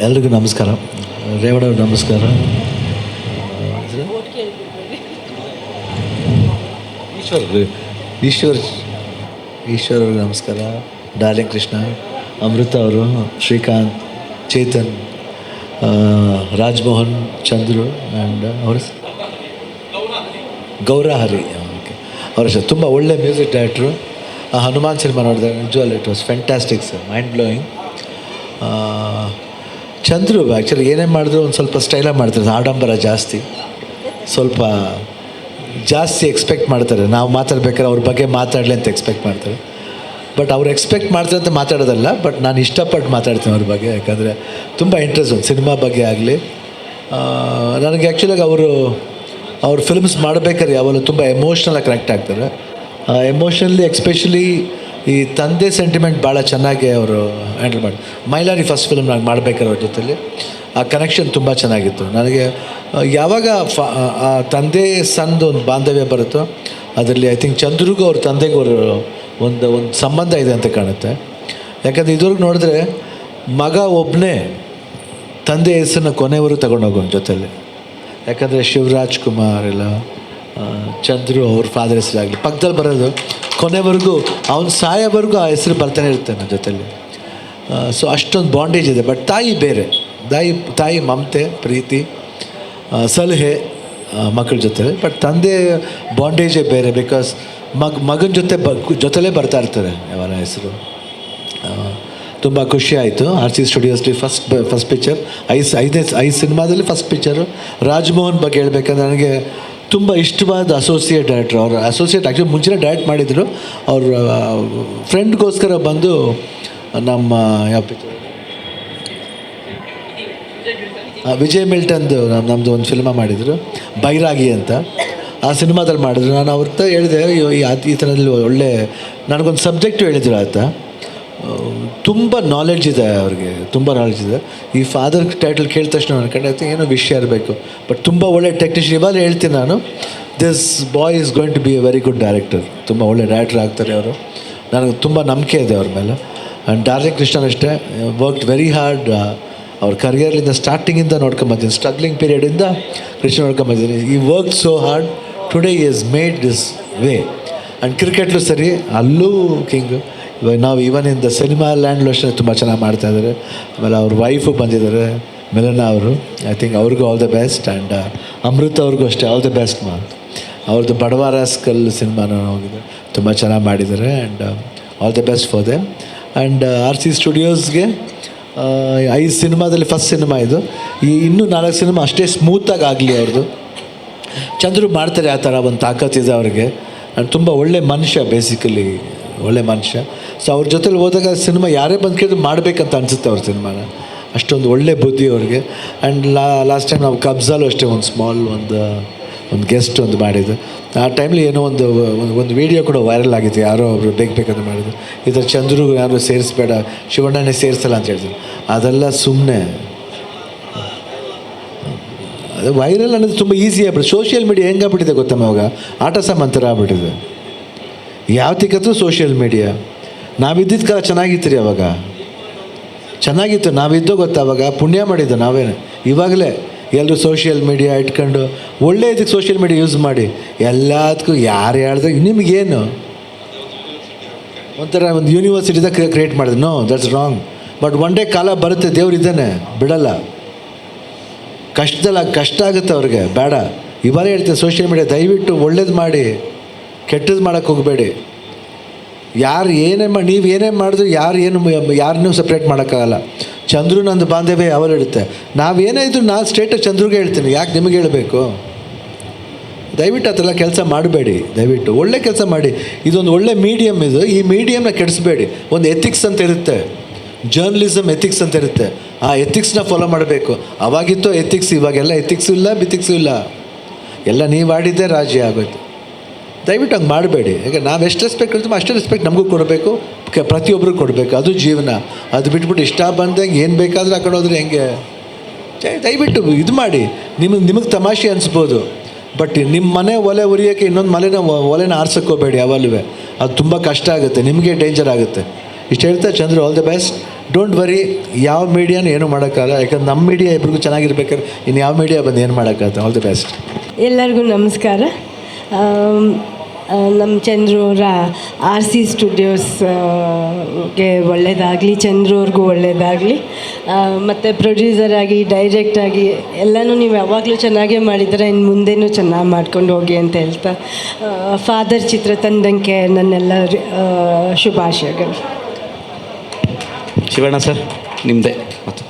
ಎಲ್ರಿಗೂ ನಮಸ್ಕಾರ. ರೇವಣ್ಣವ್ರು ನಮಸ್ಕಾರ. ಈಶ್ವರ್ ಅವ್ರಿಗೆ ನಮಸ್ಕಾರ. ಡಾರ್ಲಿಂಗ್ ಕೃಷ್ಣ, ಅಮೃತ ಅವರು, ಶ್ರೀಕಾಂತ್, ಚೇತನ್, ರಾಜ್ಮೋಹನ್, ಚಂದ್ರು ಆ್ಯಂಡ್ ಅವರ ಗೌರಹರಿ. ಓಕೆ, ಅವರ ತುಂಬ ಒಳ್ಳೆ ಮ್ಯೂಸಿಕ್ ಡೈರೆಕ್ಟ್ರು. ಹನುಮಾನ್ ಸಿನಿಮಾ ನೋಡಿದೆ, ನಿಜವಲ್ಲ it was fantastic sir, mind blowing. Chandru actually ಏನೇ ಮಾಡಿದ್ರು ಒಂದು ಸ್ವಲ್ಪ ಸ್ಟೈಲಾಗಿ ಮಾಡ್ತಾರೆ, ಆಡಂಬರ ಜಾಸ್ತಿ, ಸ್ವಲ್ಪ ಜಾಸ್ತಿ ಎಕ್ಸ್ಪೆಕ್ಟ್ ಮಾಡ್ತಾರೆ. ನಾವು ಮಾತಾಡ್ಬೇಕಾದ್ರೆ ಅವ್ರ ಬಗ್ಗೆ ಮಾತಾಡಲಿ ಅಂತ ಎಕ್ಸ್ಪೆಕ್ಟ್ ಮಾಡ್ತಾರೆ. ಬಟ್ ಅವ್ರು ಎಕ್ಸ್ಪೆಕ್ಟ್ ಮಾಡ್ತಾರೆ ಅಂತ ಮಾತಾಡೋದಲ್ಲ, ಬಟ್ ನಾನು ಇಷ್ಟಪಟ್ಟು ಮಾತಾಡ್ತೀನಿ ಅವ್ರ ಬಗ್ಗೆ. ಯಾಕಂದರೆ ತುಂಬ ಇಂಟ್ರೆಸ್ಟ್ ಒಂದು ಸಿನಿಮಾ ಬಗ್ಗೆ ಆಗಲಿ. ನನಗೆ ಆ್ಯಕ್ಚುಲಾಗಿ ಅವ್ರ ಫಿಲ್ಮ್ಸ್ ಮಾಡಬೇಕಾದ್ರೆ ಯಾವಾಗಲೂ ತುಂಬ ಎಮೋಷ್ನಲಾಗಿ ಕನೆಕ್ಟ್ ಆಗ್ತಾರೆ. ಎಮೋಷ್ನಲಿ ಎಕ್ಸ್ಪೆಷಲಿ ಈ ತಂದೆ ಸೆಂಟಿಮೆಂಟ್ ಭಾಳ ಚೆನ್ನಾಗಿ ಅವರು ಹ್ಯಾಂಡಲ್ ಮಾಡಿ. ಮೈಲಾರಿ ಫಸ್ಟ್ ಫಿಲ್ಮ್ ನಾನು ಮಾಡಬೇಕಾದ್ರೆ ಅವ್ರ ಜೊತೆಲಿ ಆ ಕನೆಕ್ಷನ್ ತುಂಬ ಚೆನ್ನಾಗಿತ್ತು. ನನಗೆ ಯಾವಾಗ ಆ ತಂದೆ ಸಣ್ಣದು ಒಂದು ಬಾಂಧವ್ಯ ಬರುತ್ತೋ ಅದರಲ್ಲಿ ಐ ಥಿಂಕ್ ಚಂದ್ರಿಗೂ ಅವ್ರ ತಂದೆಗೂ ಅವರು ಒಂದು ಸಂಬಂಧ ಇದೆ ಅಂತ ಕಾಣುತ್ತೆ. ಯಾಕಂದರೆ ಇದುವರೆಗೂ ನೋಡಿದ್ರೆ ಮಗ ಒಬ್ಬನೇ ತಂದೆ ಹೆಸರನ್ನ ಕೊನೆವರೆಗೂ ತಗೊಂಡೋಗೋಣ ಜೊತೆಲಿ. ಯಾಕಂದರೆ ಶಿವರಾಜ್ ಕುಮಾರ್ ಇಲ್ಲ ಚಂದ್ರು ಅವ್ರ ಫಾದರ್ ಹೆಸರಾಗಲಿ ಪಕ್ಕದಲ್ಲಿ ಬರೋದು, ಕೊನೆವರೆಗೂ ಅವ್ನು ಸಾಯೋವರೆಗೂ ಆ ಹೆಸರು ಬರ್ತಾನೆ ಇರುತ್ತೆ ನನ್ನ ಜೊತೆಲಿ. ಸೊ ಅಷ್ಟೊಂದು ಬಾಂಡೇಜ್ ಇದೆ. ಬಟ್ ತಾಯಿ ಬೇರೆ, ತಾಯಿ ಮಮತೆ, ಪ್ರೀತಿ, ಸಲಹೆ ಮಕ್ಕಳ ಜೊತೆ. ಬಟ್ ತಂದೆ ಬಾಂಡೇಜೇ ಬೇರೆ. ಬಿಕಾಸ್ ಮಗನ ಜೊತೆಲೇ ಬರ್ತಾ ಇರ್ತಾರೆ ಅವರ ಹೆಸರು. ತುಂಬ ಖುಷಿ ಆಯಿತು. RC ಸ್ಟುಡಿಯೋಸ್ಲಿ ಫಸ್ಟ್ ಪಿಕ್ಚರ್, ಐದು ಸಿನಿಮಾದಲ್ಲಿ ಫಸ್ಟ್ ಪಿಕ್ಚರು. ರಾಜ್ಮೋಹನ್ ಬಗ್ಗೆ ಹೇಳ್ಬೇಕಂದ್ರೆ ನನಗೆ ತುಂಬ ಇಷ್ಟವಾದ ಅಸೋಸಿಯೇಟ್ ಡೈರೆಕ್ಟ್ರು. ಅವರು ಅಸೋಸಿಯೇಟ್ ಆ್ಯಕ್ಚುಲಿ ಮುಂಚೆನೇ ಡೈರೆಕ್ಟ್ ಮಾಡಿದರು. ಅವ್ರ ಫ್ರೆಂಡ್ಗೋಸ್ಕರ ಬಂದು ನಮ್ಮ ಯಾವ ಪಿಕ್ಚರ್ ವಿಜಯ್ ಮಿಲ್ಟನ್ದು ನಮ್ಮದು ಒಂದು ಸಿನಿಮಾ ಮಾಡಿದರು, ಬೈರಾಗಿ ಅಂತ. ಆ ಸಿನಿಮಾದಲ್ಲಿ ಮಾಡಿದ್ರು. ನಾನು ಅವ್ರ ಹೇಳಿದೆ ಈ ಥರದಲ್ಲಿ ಒಳ್ಳೆ ನನಗೊಂದು ಸಬ್ಜೆಕ್ಟು ಹೇಳಿದರು. ಆತ ತುಂಬ ನಾಲೆಡ್ಜ್ ಇದೆ ಅವ್ರಿಗೆ, ತುಂಬ ನಾಲೆಡ್ಜ್ ಇದೆ. ಈ ಫಾದರ್ ಟೈಟಲ್ ಕೇಳಿದ ತಕ್ಷಣ ನನ್ನ ಕಂಡು ಏನೋ ವಿಷಯ ಇರಬೇಕು. ಬಟ್ ತುಂಬ ಒಳ್ಳೆ ಟೆಕ್ನಿಷಿಯನ್. ಇವಾಗ ಹೇಳ್ತೀನಿ ನಾನು, this boy is going to be a very good director. ತುಂಬ ಒಳ್ಳೆ ಡೈರೆಕ್ಟರ್ ಆಗ್ತಾರೆ ಅವರು. ನನಗೆ ತುಂಬ ನಂಬಿಕೆ ಇದೆ ಅವ್ರ ಮೇಲೆ. ಆ್ಯಂಡ್ ಡಾರ್ಲಿಂಗ್ ಕೃಷ್ಣನ್ ಅಷ್ಟೇ, ವರ್ಕ್ಡ್ ವೆರಿ ಹಾರ್ಡ್. ಅವ್ರ ಕರಿಯರ್ಲಿಂದ ಸ್ಟಾರ್ಟಿಂಗಿಂದ ನೋಡ್ಕೊಂಬಂದಿದ್ದೀನಿ, ಸ್ಟ್ರಗ್ಲಿಂಗ್ ಪೀರಿಯಡಿಂದ ಕೃಷ್ಣ ನೋಡ್ಕೊಂಬಂದಿದ್ದೀನಿ. ಈ work so hard, today is made this way. And ಕ್ರಿಕೆಟ್ಲು ಸರಿ, ಅಲ್ಲೂ ಕಿಂಗ್. ಇವಾಗ ನಾವು ಈವನ್ ಇನ್ ದ ಸಿನಿಮಾ ಲ್ಯಾಂಡ್ಲು ಅಷ್ಟೇ ತುಂಬ ಚೆನ್ನಾಗಿ ಮಾಡ್ತಾಯಿದ್ದಾರೆ. ಆಮೇಲೆ ಅವ್ರ ವೈಫು ಬಂದಿದ್ದಾರೆ, ಮಿಲನ ಅವರು. ಐ ಥಿಂಕ್ ಅವ್ರಿಗೂ ಆಲ್ ದ ಬೆಸ್ಟ್. ಆ್ಯಂಡ್ ಅಮೃತ ಅವ್ರಿಗೂ ಅಷ್ಟೇ ಆಲ್ ದ ಬೆಸ್ಟ್ ಅವ್ರದ್ದು ಬಡವಾರ ಸ್ಕಲ್ ಸಿನಿಮಾನ ಹೋಗಿದೆ, ತುಂಬ ಚೆನ್ನಾಗಿ ಮಾಡಿದ್ದಾರೆ. And all the best for them. And RC ಸ್ಟುಡಿಯೋಸ್ಗೆ 5 ಸಿನಿಮಾದಲ್ಲಿ ಫಸ್ಟ್ ಸಿನಿಮಾ ಇದು. ಇನ್ನೂ 4 ಸಿನಿಮಾ ಅಷ್ಟೇ ಸ್ಮೂತಾಗಿ ಆಗಲಿ ಅವ್ರದ್ದು. ಚಂದ್ರು ಮಾಡ್ತಾರೆ ಆ ಥರ ಒಂದು ತಾಕತ್ತಿದೆ ಅವ್ರಿಗೆ. ಆ್ಯಂಡ್ ತುಂಬ ಒಳ್ಳೆ ಮನುಷ್ಯ, ಬೇಸಿಕಲಿ ಒಳ್ಳೆ ಮನುಷ್ಯ. ಸೊ ಅವ್ರ ಜೊತೆಲಿ ಹೋದಾಗ ಸಿನಿಮಾ ಯಾರೇ ಬಂದು ಕೇಳಿದ್ರು ಮಾಡಬೇಕಂತ ಅನಿಸುತ್ತೆ ಅವ್ರ ಸಿನಿಮಾನ. ಅಷ್ಟೊಂದು ಒಳ್ಳೆ ಬುದ್ಧಿ ಅವ್ರಿಗೆ. ಆ್ಯಂಡ್ ಲಾಸ್ಟ್ ಟೈಮ್ ನಾವು ಕಬ್ಜಾಲು ಅಷ್ಟೇ ಒಂದು ಸ್ಮಾಲ್ ಒಂದು ಗೆಸ್ಟ್ ಒಂದು ಮಾಡಿದ್ದು. ಆ ಟೈಮ್ಲಿ ಏನೋ ಒಂದು ವೀಡಿಯೋ ಕೂಡ ವೈರಲ್ ಆಗಿತ್ತು. ಯಾರೋ ಒಬ್ಬರು ಬೇಕಂತ ಮಾಡಿದ್ರು, ಇದರ ಚಂದ್ರು ಯಾರು ಸೇರಿಸ್ಬೇಡ, ಶಿವಣ್ಣನೇ ಸೇರಿಸಲ್ಲ ಅಂತ ಹೇಳ್ತಾರೆ. ಅದೆಲ್ಲ ಸುಮ್ಮನೆ. ಅದು ವೈರಲ್ ಅನ್ನೋದು ತುಂಬ ಈಸಿ ಆಗ್ಬಿಟ್ಟು. ಸೋಷಿಯಲ್ ಮೀಡಿಯಾ ಹೆಂಗಾಗ್ಬಿಟ್ಟಿದೆ ಗೊತ್ತಮ್ಮ, ಇವಾಗ ಆಟ ಸಾಮಾನು ಥರ ಆಗ್ಬಿಟ್ಟಿದೆ. ಯಾವ ತಿಕ್ಕತ್ತು ಸೋಷಿಯಲ್ ಮೀಡಿಯಾ. ನಾವಿದ್ದಿದ್ದ ಕಾಲ ಚೆನ್ನಾಗಿತ್ತು ರೀ, ಅವಾಗ ಚೆನ್ನಾಗಿತ್ತು. ನಾವಿದ್ದೋ ಗೊತ್ತಾ, ಅವಾಗ ಪುಣ್ಯ ಮಾಡಿದ್ದು ನಾವೇನು. ಇವಾಗಲೇ ಎಲ್ಲರೂ ಸೋಷಿಯಲ್ ಮೀಡಿಯಾ ಇಟ್ಕೊಂಡು ಒಳ್ಳೆಯದಕ್ಕೆ ಸೋಷಿಯಲ್ ಮೀಡಿಯಾ ಯೂಸ್ ಮಾಡಿ ಎಲ್ಲದಕ್ಕೂ ಯಾರು ಹೇಳಿದ್ರೆ ನಿಮಗೇನು ಒಂಥರ ಒಂದು ಯೂನಿವರ್ಸಿಟಿದಾಗ ಕ್ರಿಯೇಟ್ ಮಾಡಿದ್ರು. No, that's wrong. But one day ಕಾಲ ಬರುತ್ತೆ, ದೇವ್ರು ಇದ್ದಾನೆ, ಬಿಡಲ್ಲ. ಕಷ್ಟ ಆಗುತ್ತೆ ಅವ್ರಿಗೆ, ಬೇಡ. ಇವಾಗ ಹೇಳ್ತೀನಿ, ಸೋಷಿಯಲ್ ಮೀಡಿಯಾ ದಯವಿಟ್ಟು ಒಳ್ಳೇದು ಮಾಡಿ, ಕೆಟ್ಟದ್ದು ಮಾಡೋಕ್ಕೆ ಹೋಗಬೇಡಿ. ಯಾರು ಏನೇ ಮಾಡಿ, ನೀವು ಏನೇ ಮಾಡಿದ್ರು ಯಾರನ್ನೂ ಸಪ್ರೇಟ್ ಮಾಡೋಕ್ಕಾಗಲ್ಲ. ಚಂದ್ರು ನಂದು ಬಾಂಧವ್ಯ ಯಾವಾಗ ಇರುತ್ತೆ. ನಾವೇನೇ ಇದ್ರು ನಾನು ಸ್ಟೇಟಸ್ ಚಂದ್ರಿಗೆ ಹೇಳ್ತೀನಿ, ಯಾಕೆ ನಿಮಗೆ ಹೇಳಬೇಕು? ದಯವಿಟ್ಟು ಆ ಥರ ಕೆಲಸ ಮಾಡಬೇಡಿ. ದಯವಿಟ್ಟು ಒಳ್ಳೆ ಕೆಲಸ ಮಾಡಿ. ಇದೊಂದು ಒಳ್ಳೆ ಮೀಡಿಯಮ್ ಇದು. ಈ ಮೀಡಿಯಮ್ನ ಕೆಡಿಸ್ಬೇಡಿ. ಒಂದು ಎಥಿಕ್ಸ್ ಅಂತ ಇರುತ್ತೆ, ಜರ್ನಲಿಸಮ್ ಎಥಿಕ್ಸ್ ಅಂತ ಇರುತ್ತೆ. ಆ ಎಥಿಕ್ಸ್ನ ಫಾಲೋ ಮಾಡಬೇಕು. ಅವಾಗಿತ್ತು ಎಥಿಕ್ಸ್, ಇವಾಗೆಲ್ಲ ಎಥಿಕ್ಸು ಇಲ್ಲ, ಬಿಥಿಕ್ಸು ಇಲ್ಲ. ಎಲ್ಲ ನೀವು ಆಡಿದ್ದೇ ರಾಜ್ಯ ಆಗೋಯ್ತು. ದಯವಿಟ್ಟು ಹಂಗೆ ಮಾಡಬೇಡಿ. ಯಾಕೆ ನಾವು ಎಷ್ಟು ರೆಸ್ಪೆಕ್ಟ್ ಕೊಡ್ತೀವಿ ಅಷ್ಟೇ ರೆಸ್ಪೆಕ್ಟ್ ನಮಗೂ ಕೊಡಬೇಕು, ಪ್ರತಿಯೊಬ್ಬರಿಗೂ ಕೊಡಬೇಕು. ಅದು ಜೀವನ. ಅದು ಬಿಟ್ಬಿಟ್ಟು ಇಷ್ಟ ಬಂದಂಗೆ ಏನು ಬೇಕಾದರೂ ಹಾಕೊಂಡು ಹೋದ್ರೆ ಹೆಂಗೆ? ದಯವಿಟ್ಟು ಇದು ಮಾಡಿ. ನಿಮಗೆ ತಮಾಷೆ ಅನಿಸ್ಬೋದು, ಬಟ್ ನಿಮ್ಮ ಮನೆ ಒಲೆ ಉರಿಯೋಕ್ಕೆ ಇನ್ನೊಂದು ಒಲೆನ ಆರ್ಸೋಕ್ಕೋಗಬೇಡಿ ಯಾವಾಗಲೂ. ಅದು ತುಂಬ ಕಷ್ಟ ಆಗುತ್ತೆ, ನಿಮಗೆ ಡೇಂಜರ್ ಆಗುತ್ತೆ. ಇಷ್ಟು ಹೇಳ್ತಾ Chandru, all the best. Don't worry, ಯಾವ ಮೀಡಿಯಾನು ಏನೂ ಮಾಡೋಕ್ಕಾಗಲ್ಲ. ಯಾಕಂದ್ರೆ ನಮ್ಮ ಮೀಡಿಯಾ ಇಬ್ರಿಗೂ ಚೆನ್ನಾಗಿರ್ಬೇಕಾದ್ರೆ ಇನ್ನು ಯಾವ ಮೀಡಿಯಾ ಬಂದು ಏನು ಮಾಡೋಕ್ಕಾಗತ್ತೆ. All the best. ಎಲ್ಲರಿಗೂ ನಮಸ್ಕಾರ. ನಮ್ಮ ಚಂದ್ರು ಅವರ RC ಸ್ಟುಡಿಯೋಸ್ಗೆ ಒಳ್ಳೆಯದಾಗಲಿ, ಚಂದ್ರು ಅವ್ರಿಗೂ ಒಳ್ಳೆಯದಾಗಲಿ. ಮತ್ತು ಪ್ರೊಡ್ಯೂಸರಾಗಿ, ಡೈರೆಕ್ಟಾಗಿ ಎಲ್ಲನೂ ನೀವು ಯಾವಾಗಲೂ ಚೆನ್ನಾಗೇ ಮಾಡಿದರೆ ಇನ್ನು ಮುಂದೆನೂ ಚೆನ್ನಾಗಿ ಮಾಡ್ಕೊಂಡು ಹೋಗಿ ಅಂತ ಹೇಳ್ತಾ, ಫಾದರ್ ಚಿತ್ರ ತಂದಂಗೆ ನನ್ನೆಲ್ಲ ಶುಭಾಶಯಗಳು. ಶಿವಣ್ಣ ಸರ್, ನಿಮ್ಮದೇ ಮತ್ತು